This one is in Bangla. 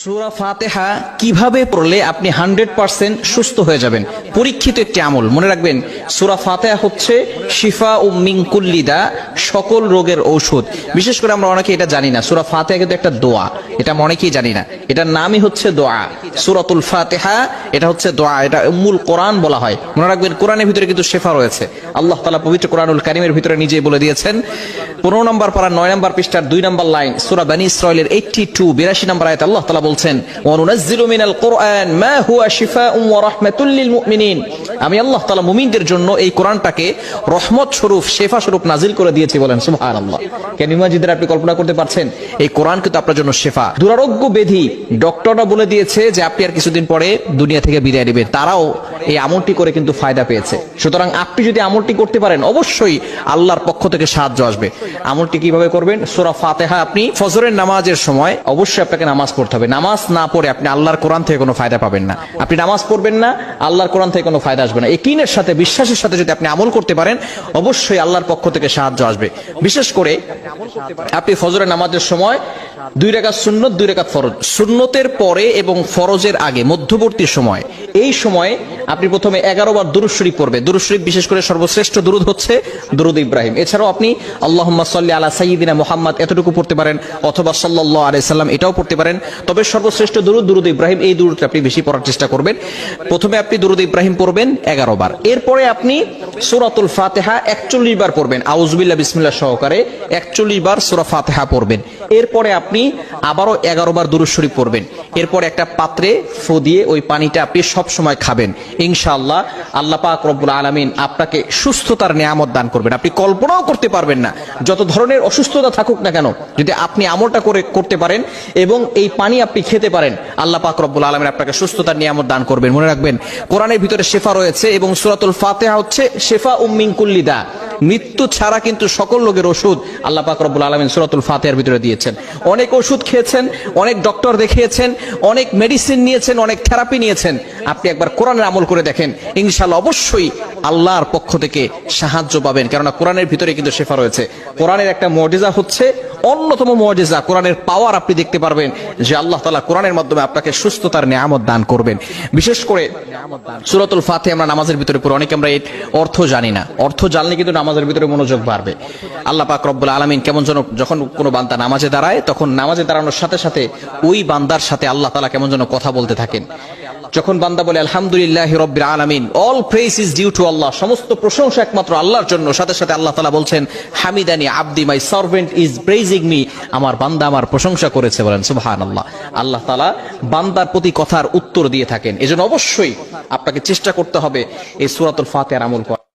সূরা ফাতিহা কিভাবে পড়লে আপনি 100% সুস্থ হয়ে যাবেন? পরীক্ষিত একটি আমল, মনে রাখবেন। সূরা ফাতিহা হচ্ছে শিফা ও মিন কুল্লি দা, সকল রোগের ঔষধ। বিশেষ করে আমরা অনেকে এটা জানি না, সূরা ফাতিহা কিন্তু একটা দোয়া, এটা আমরা অনেকেই জানি না। এটার নামই হচ্ছে দোয়া, সূরাতুল ফাতিহা। এটা হচ্ছে দোয়া, এটা উম্মুল কোরআন বলা হয়। মনে রাখবেন, কোরআনের ভিতরে কিন্তু শিফা রয়েছে। আল্লাহ তাআলা পবিত্র কোরআনুল কারীমের ভিতরে নিজেই বলে দিয়েছেন। 15 নম্বর পারা 9 নম্বর পৃষ্ঠার 2 নম্বর লাইন, সূরা বনী ইসরাঈলের 82 নম্বর আয়াতে আল্লাহ তাআলা বলছেন, ওয়া নুনাজ্জিলু মিনাল কুরআন মা হুয়া শিফাউন ওয়া রাহমাতুল লিল মুমিনিন। আমি আল্লাহ তাআলা মুমিনদের জন্য এই কোরআনটাকে রহমত স্বরূপ, শিফা স্বরূপ নাজিল করে দিয়েছি। বলেন সুবহানাল্লাহ। কেন ইমাজিদের আপনি কল্পনা করতে পারছেন? এই কোরআন কিন্তু আপনার জন্য শিফা। দুরারোগ্য ব্যাধি ডক্টররা বলে দিয়েছে যে আপনি আর কিছুদিন পরে দুনিয়া থেকে বিদায় নেবেন, তারাও এই আমলটি করে কিন্তু ফায়দা পেয়েছে। সুতরাং আপনি যদি আমলটি করতে পারেন, অবশ্যই আল্লাহর পক্ষ থেকে সাহায্য আসবে। আমলটি কিভাবে করবেন? সূরা ফাতিহা আপনি ফজরের নামাজের সময় অবশ্যই আপনাকে নামাজ পড়তে হবে। নামাজ না পড়ে আপনি আল্লাহর কোরআন থেকে কোনো ফায়দা পাবেন না। আপনি নামাজ পড়বেন না, আল্লাহর কোরআন থেকে কোনো ফায়দা আসবে না। ইয়াকিনের সাথে, বিশ্বাসের সাথে যদি আপনি আমল করতে পারেন, অবশ্যই আল্লাহর পক্ষ থেকে সাহায্য আসবে। বিশেষ করে আপনি ফজরের নামাজের সময় 2 রাকাত সুন্নত, 2 রাকাত ফরজ, সুন্নতের পরে এবং ফরজের আগে মধ্যবর্তী সময়, এই সময়ে আপনি প্রথমে 11 বার দুরূদ শরীফ পড়বেন। দুরূদ শরীফ বিশেষ করে সর্বশ্রেষ্ঠ দুরূদ হচ্ছে দুরূদ ইব্রাহিম। এছাড়াও আপনি আল্লাহুম্মা সাল্লি আলা সাইয়্যিদিনা মুহাম্মদ এতটুকু পড়তে পারেন, অথবা সাল্লাল্লাহু আলাইহি সাল্লাম এটাও পড়তে পারেন। তবে সর্বশ্রেষ্ঠ দুরূদ দুরূদ ইব্রাহিম, এই দুরূদটা আপনি বেশি পড়ার চেষ্টা করবেন। প্রথমে আপনি দুরূদ ইব্রাহিম পড়বেন 11 বার। এরপরে আপনি সূরাতুল ফাতিহা 41 বার পড়বেন, আউযু বিল্লাহ বিসমিল্লাহ সহকারে 41 বার সূরা ফাতিহা পড়বেন। এরপরে আপনি আবারও 11 বার দুরূদ শরীফ পড়বেন। এরপর একটা পাত্রে ফু দিয়ে ওই পানিটা আপনি সব সময় খাবেন। ইনশাআল্লাহ আল্লাহ পাক রব্বুল আলামিন আপনাকে সুস্থতার নিয়ামত দান করবেন। আপনি কল্পনাও করতে পারবেন না, যত ধরনের অসুস্থতা থাকুক না কেন, যদি আপনি আমলটা করতে পারেন এবং এই পানি আপনি খেতে পারেন, আল্লাহ পাক রব্বুল আলামিন আপনাকে সুস্থতার নিয়ামত দান করবেন। মনে রাখবেন, কোরআনের ভিতরে শিফা রয়েছে এবং সূরাতুল ফাতিহা হচ্ছে শিফা মিন কুল্লি দা। মৃত্যু ছাড়া কিন্তু সকল রোগের ওষুধ আল্লাহ পাক রব্বুল আলামিন সূরাতুল ফাতিহার ভিতরে দিয়েছেন। অনেক ওষুধ খেয়েছেন, অনেক ডক্টর দেখিয়েছেন, অনেক মেডিসিন নিয়েছেন, অনেক থেরাপি নিয়েছেন। আপনি একবার কোরআনের আমল করে দেখেন, ইনশাআল্লাহ অবশ্যই আল্লাহর পক্ষ থেকে সাহায্য পাবেন। কেননা কোরআনের ভিতরে কিন্তু শিফা রয়েছে। কোরআনের একটা মুজিজা হচ্ছে, অন্যতম মুজিজা, কোরআনের পাওয়ার আপনি দেখতে পারবেন যে আল্লাহ তাআলা কোরআনের মাধ্যমে আপনাকে সুস্থতার নিয়ামত দান করবেন। বিশেষ করে সূরাতুল ফাতিহা আমরা নামাজের ভিতরে পড়ি, অনেকে আমরা এর অর্থ জানি না। অর্থ জানলে কিন্তু নামাজের ভিতরে মনোযোগ বাড়বে। আল্লাহ পাক রব্বুল আলামিন কেমন যেন, যখন কোনো বান্দা নামাজে দাঁড়ায়, তখন নামাজে দাঁড়ানোর সাথে সাথে ওই বান্দার সাথে আল্লাহ তাআলা কেমন যেন কথা বলতে থাকেন। যখন বান্দা বলে আলহামদুলিল্লাহি রাব্বিল আলামিন, all praise is due to Allah, সমস্ত প্রশংসা একমাত্র আল্লাহর জন্য, সাথে সাথে আল্লাহ তাআলা বলছেন হামিদানি আবদি, my servant is praising me, আমার বান্দা আমার প্রশংসা করেছে। বলেন সুবহানাল্লাহ। আল্লাহ তাআলা বান্দার প্রতি কথার উত্তর দিয়ে থাকেন। এজন্য অবশ্যই আপনাকে চেষ্টা করতে হবে এই সূরাতুল ফাতিহার আমল করা।